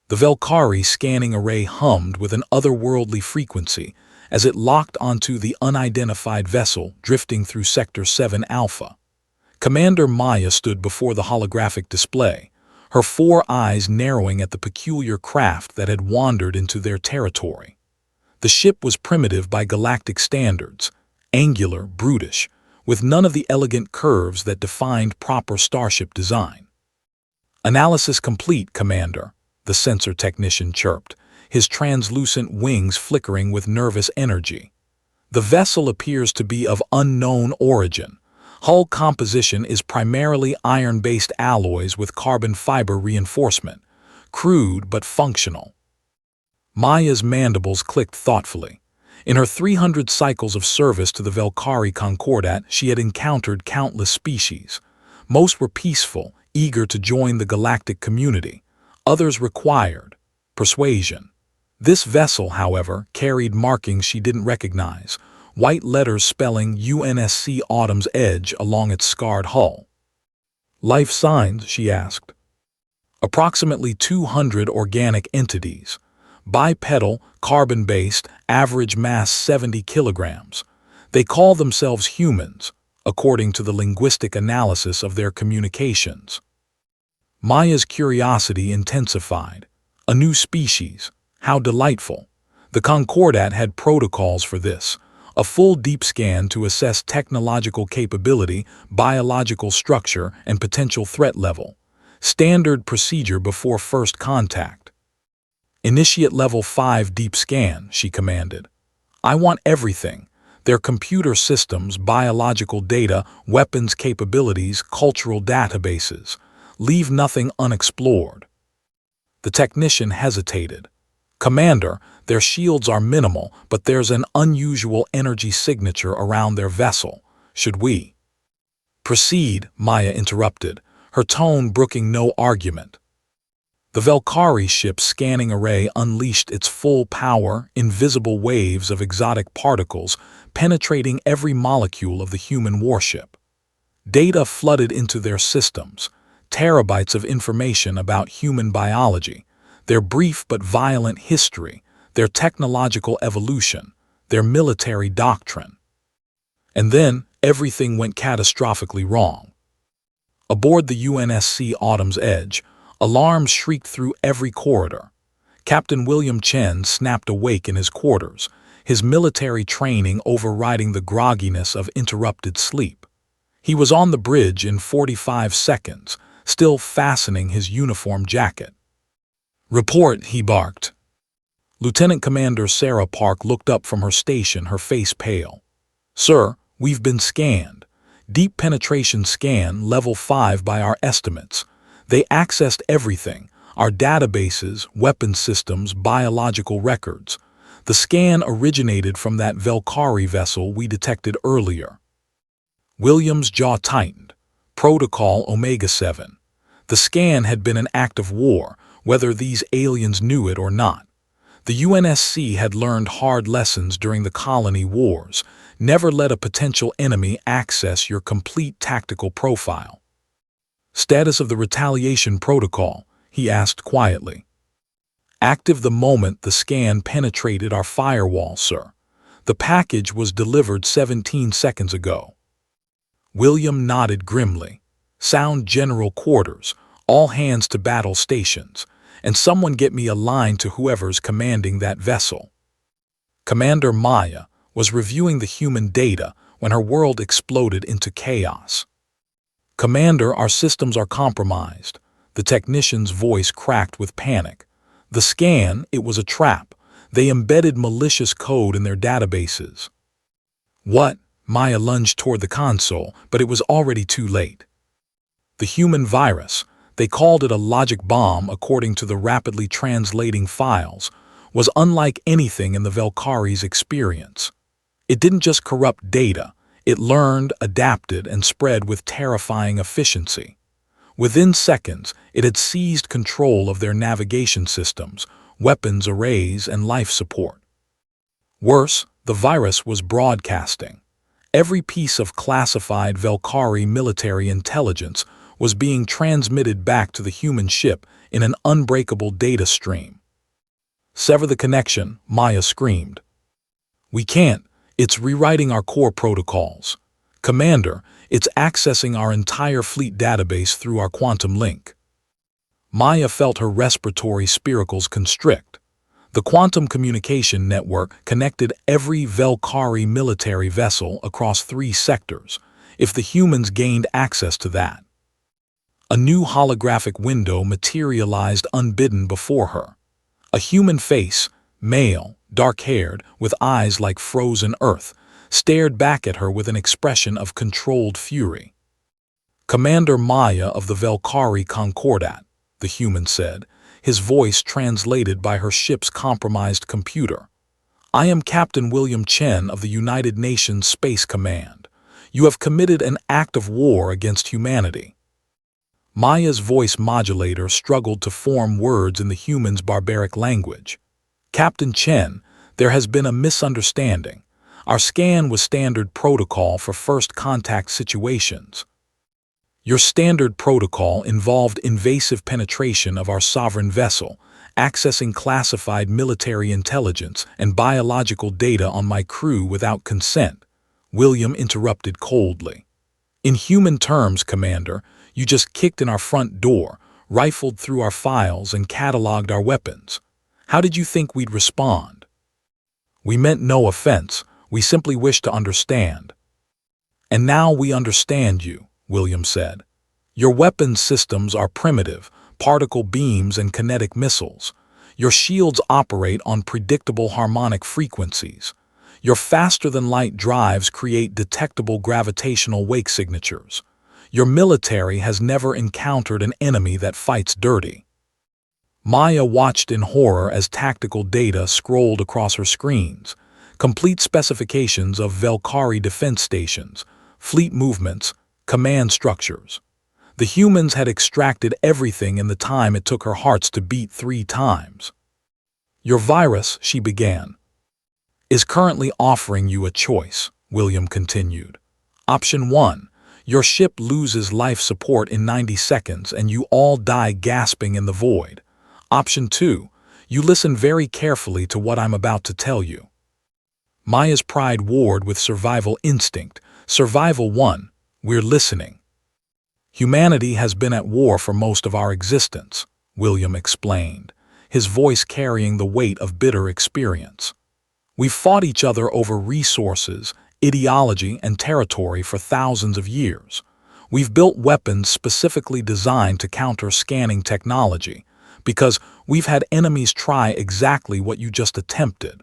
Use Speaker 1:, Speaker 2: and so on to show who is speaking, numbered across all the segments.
Speaker 1: The Valkyrie scanning array hummed with an otherworldly frequency as it locked onto the unidentified vessel drifting through Sector 7 Alpha. Commander Maya stood before the holographic display, her four eyes narrowing at the peculiar craft that had wandered into their territory. The ship was primitive by galactic standards, angular, brutish, with none of the elegant curves that defined proper starship design. "Analysis complete, Commander," the sensor technician chirped, his translucent wings flickering with nervous energy. "The vessel appears to be of unknown origin. Hull composition is primarily iron-based alloys with carbon fiber reinforcement, crude but functional." Maya's mandibles clicked thoughtfully. In her 300 cycles of service to the Valkyrie Concordat, she had encountered countless species. Most were peaceful, eager to join the galactic community. Others required persuasion. This vessel, however, carried markings she didn't recognize, white letters spelling UNSC Autumn's Edge along its scarred hull. "Life signs?" she asked. "Approximately 200 organic entities. Bipedal, carbon-based, average mass 70 kilograms. They call themselves humans, according to the linguistic analysis of their communications." Maya's curiosity intensified. A new species. How delightful. The Concordat had protocols for this. A full deep scan to assess technological capability, biological structure, and potential threat level. Standard procedure before first contact. "Initiate Level 5 deep scan," she commanded. "I want everything. Their computer systems, biological data, weapons capabilities, cultural databases. Leave nothing unexplored." The technician hesitated. "Commander, their shields are minimal, but there's an unusual energy signature around their vessel. Should we—" "Proceed," Maya interrupted, her tone brooking no argument. The Valkyrie ship's scanning array unleashed its full power, invisible waves of exotic particles penetrating every molecule of the human warship. Data flooded into their systems, terabytes of information about human biology, their brief but violent history, their technological evolution, their military doctrine. And then everything went catastrophically wrong. Aboard the UNSC Autumn's Edge, alarms shrieked through every corridor. Captain William Chen snapped awake in his quarters, his military training overriding the grogginess of interrupted sleep. He was on the bridge in 45 seconds, still fastening his uniform jacket. "Report," he barked. Lieutenant Commander Sarah Park looked up from her station, her face pale. "Sir, we've been scanned. Deep penetration scan, level 5 by our estimates. They accessed everything, our databases, weapon systems, biological records. The scan originated from that Valkyrie vessel we detected earlier." William's jaw tightened. Protocol Omega-7. The scan had been an act of war, whether these aliens knew it or not. The UNSC had learned hard lessons during the colony wars. Never let a potential enemy access your complete tactical profile. "Status of the retaliation protocol," he asked quietly. "Active the moment the scan penetrated our firewall, sir. The package was delivered 17 seconds ago." William nodded grimly. "Sound general quarters, all hands to battle stations, and someone get me a line to whoever's commanding that vessel." Commander Maya was reviewing the human data when her world exploded into chaos. "Commander, our systems are compromised." The technician's voice cracked with panic. "The scan, it was a trap. They embedded malicious code in their databases." "What?" Maya lunged toward the console, but it was already too late. "The human virus, they called it a logic bomb according to the rapidly translating files, was unlike anything in the Valkyrie's experience. It didn't just corrupt data, it learned, adapted, and spread with terrifying efficiency. Within seconds, it had seized control of their navigation systems, weapons arrays, and life support. Worse, the virus was broadcasting. Every piece of classified Valkyrie military intelligence was being transmitted back to the human ship in an unbreakable data stream. "Sever the connection," Maya screamed. "We can't. It's rewriting our core protocols. Commander, it's accessing our entire fleet database through our quantum link." Maya felt her respiratory spiracles constrict. The quantum communication network connected every Velkari military vessel across 3 sectors, if the humans gained access to that. A new holographic window materialized unbidden before her. A human face, male, dark-haired, with eyes like frozen earth, stared back at her with an expression of controlled fury. "Commander Maya of the Velkari Concordat," the human said, his voice translated by her ship's compromised computer. "I am Captain William Chen of the United Nations Space Command. You have committed an act of war against humanity." Maya's voice modulator struggled to form words in the human's barbaric language. "Captain Chen, there has been a misunderstanding. Our scan was standard protocol for first contact situations. Your standard protocol involved invasive penetration of our sovereign vessel, accessing classified military intelligence and biological data on my crew without consent," William interrupted coldly. "In human terms, Commander, you just kicked in our front door, rifled through our files, and cataloged our weapons. How did you think we'd respond?" "We meant no offense. We simply wished to understand." "And now we understand you," William said. "Your weapons systems are primitive, particle beams and kinetic missiles. Your shields operate on predictable harmonic frequencies. Your faster-than-light drives create detectable gravitational wake signatures. Your military has never encountered an enemy that fights dirty." Maya watched in horror as tactical data scrolled across her screens, complete specifications of Velkari defense stations, fleet movements, command structures. The humans had extracted everything in the time it took her hearts to beat 3 times. "Your virus," she began, "is currently offering you a choice," William continued. "Option 1. Your ship loses life support in 90 seconds and you all die gasping in the void. Option 2. You listen very carefully to what I'm about to tell you." Maya's pride warred with survival instinct. "Survival 1. We're listening." "Humanity has been at war for most of our existence," William explained, his voice carrying the weight of bitter experience. "We've fought each other over resources, ideology, and territory for thousands of years. We've built weapons specifically designed to counter scanning technology, because we've had enemies try exactly what you just attempted.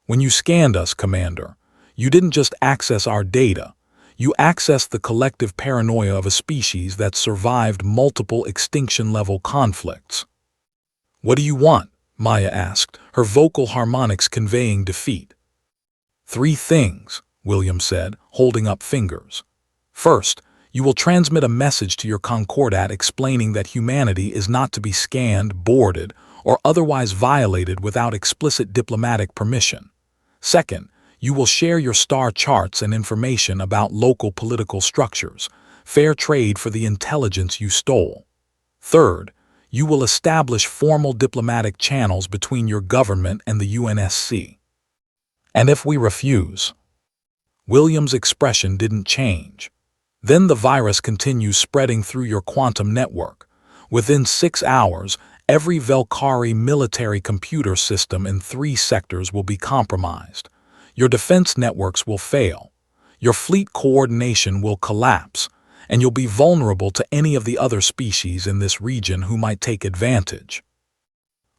Speaker 1: When you scanned us, Commander, you didn't just access our data, you accessed the collective paranoia of a species that survived multiple extinction-level conflicts." "What do you want?" Maya asked, her vocal harmonics conveying defeat. "3 things," William said, holding up fingers. "First, you will transmit a message to your Concordat explaining that humanity is not to be scanned, boarded, or otherwise violated without explicit diplomatic permission. Second, you will share your star charts and information about local political structures, fair trade for the intelligence you stole. Third, you will establish formal diplomatic channels between your government and the UNSC. And if we refuse?" William's expression didn't change. "Then the virus continues spreading through your quantum network. Within 6 hours, every Velkari military computer system in 3 sectors will be compromised. Your defense networks will fail. Your fleet coordination will collapse, and you'll be vulnerable to any of the other species in this region who might take advantage."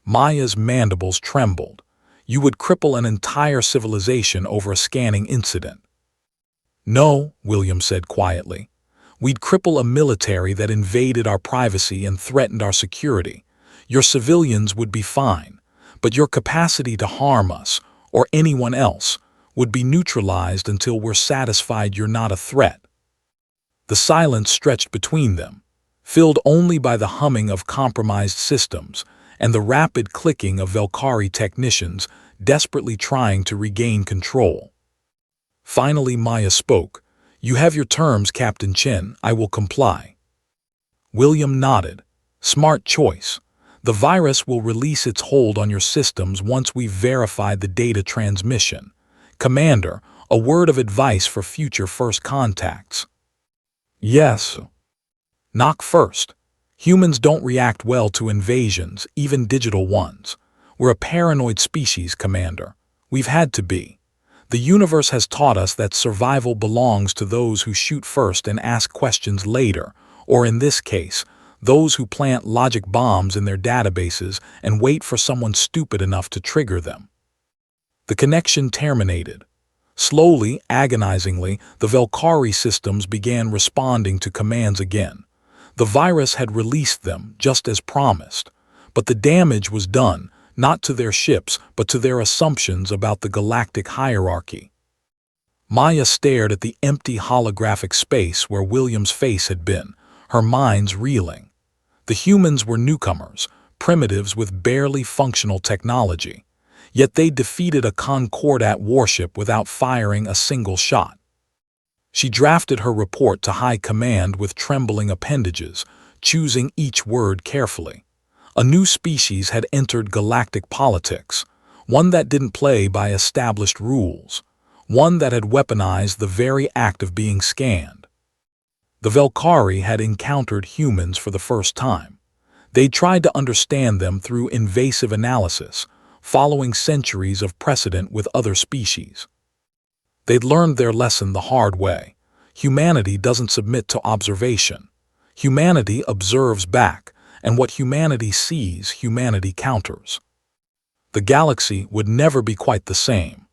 Speaker 1: Maya's mandibles trembled. "You would cripple an entire civilization over a scanning incident." "No," William said quietly. "We'd cripple a military that invaded our privacy and threatened our security. Your civilians would be fine, but your capacity to harm us, or anyone else, would be neutralized until we're satisfied you're not a threat." The silence stretched between them, filled only by the humming of compromised systems and the rapid clicking of Velkari technicians desperately trying to regain control. Finally Maya spoke. "You have your terms, Captain Chen. I will comply." William nodded. Smart choice. The virus will release its hold on your systems once we've verified the data transmission. Commander, a word of advice for future first contacts. Yes. Knock first. Humans don't react well to invasions, even digital ones. We're a paranoid species, Commander. We've had to be. The universe has taught us that survival belongs to those who shoot first and ask questions later, or in this case, those who plant logic bombs in their databases and wait for someone stupid enough to trigger them. The connection terminated. Slowly, agonizingly, the Velkari systems began responding to commands again. The virus had released them, just as promised. But the damage was done, not to their ships, but to their assumptions about the galactic hierarchy. Maya stared at the empty holographic space where William's face had been, her mind's reeling. The humans were newcomers, primitives with barely functional technology. Yet they defeated a Concordat warship without firing a single shot. She drafted her report to High Command with trembling appendages, choosing each word carefully. A new species had entered galactic politics, one that didn't play by established rules, one that had weaponized the very act of being scanned. The Velkari had encountered humans for the first time. They tried to understand them through invasive analysis, following centuries of precedent with other species. They'd learned their lesson the hard way. Humanity doesn't submit to observation. Humanity observes back, and what humanity sees, humanity counters. The galaxy would never be quite the same.